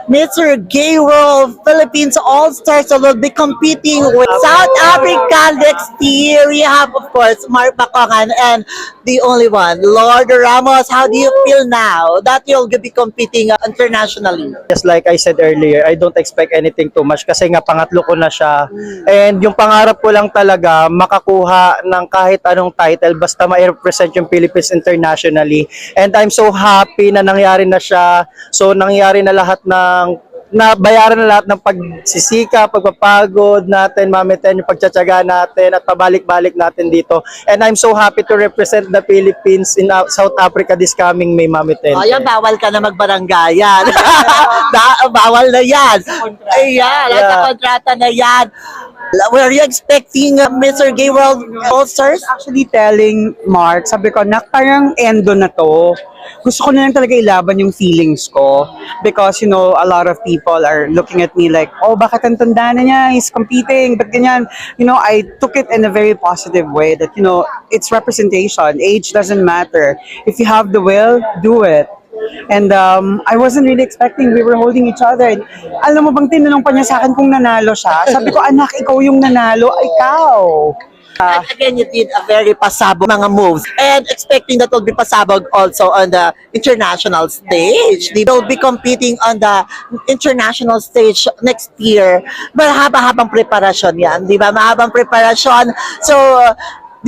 Mr. Gay World Philippines All-Stars will be competing with South Africa next year. We have, of course, Mark Bacongan and the only one, Lord Ramos. How do you feel now that you'll be competing internationally? Just like I said earlier, I don't expect anything too much kasi nga pangatlo ko na siya. And yung pangarap ko lang talaga, makakuha ng kahit anong title basta ma-represent yung Philippines internationally. And I'm so happy na nangyari na siya. So nangyari na lahat ng nabayaran na lahat ng pagsisika, pagpapagod natin, Mami Ten, yung pagtsatsaga natin at pabalik-balik natin dito. And I'm so happy to represent the Philippines in South Africa this coming May, Mami Ten. Ayan, bawal ka na magbaranggayan. Bawal na yan. Ayan, Yeah. sa kontrata na yan. Were you expecting Mr. Gay World All-Stars? Actually telling Mark, sabi ko, parang endo na to. Gusto ko na lang talaga ilaban yung feelings ko. Because, you know, a lot of people are looking at me like, oh, bakit ang tanda na niya? He's competing. But ganyan, you know, I took it in a very positive way that, you know, it's representation. Age doesn't matter. If you have the will, do it. And I wasn't really expecting, we were holding each other. And, alam mo bang tinanong pa niya sa akin kung nanalo siya? Sabi ko, anak, ikaw yung nanalo, ikaw. And again, you did a very pasabog mga moves. And expecting that will be pasabog also on the international stage. They will be competing on the international stage next year. Mahaba-habang preparasyon yan, di ba? Mahabang preparasyon. So,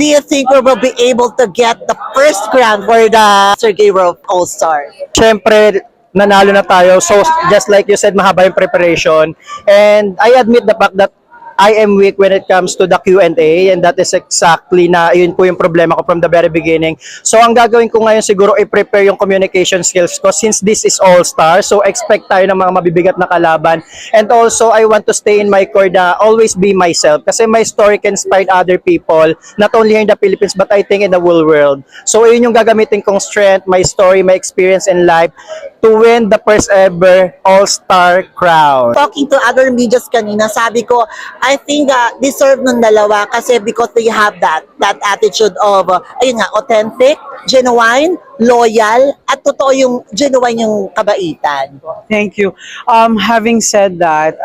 do you think we will be able to get the first crown for the Sergey World All-Star? Syempre, nanalo na tayo. So, just like you said, mahaba yung preparation. And I admit the fact that I am weak when it comes to the Q&A, and that is exactly na yun po yung problema ko from the very beginning. So ang gagawin ko ngayon siguro i-prepare yung communication skills ko since this is all-star. So expect tayo ng mga mabibigat na kalaban. And also I want to stay in my core na always be myself kasi my story can inspire other people, not only here in the Philippines but I think in the whole world. So yun yung gagamitin kong strength, my story, my experience in life to win the first ever all-star crown. Talking to other medias kanina, sabi ko, I think deserve ng dalawa kasi because they have that attitude of, ayun nga, authentic, genuine, loyal, at totoo yung genuine yung kabaitan. Thank you. Having said that,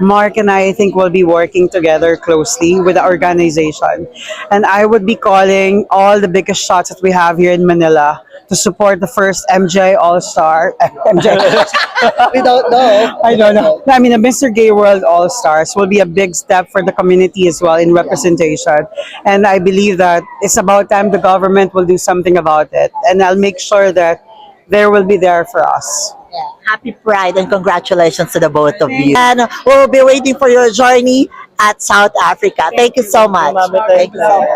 Mark and I think will be working together closely with the organization. And I would be calling all the biggest shots that we have here in Manila to support the first MJ All-Star. MJ. We don't know. I don't know. I mean, the Mr. Gay World All-Stars will be a big step for the community as well in representation. And I believe that it's about time the government will do something about it. And I'll make sure that there will be there for us. Happy Pride and congratulations to the both of you. And we'll be waiting for your journey at South Africa. Thank you so much. Mami, Thank you so much.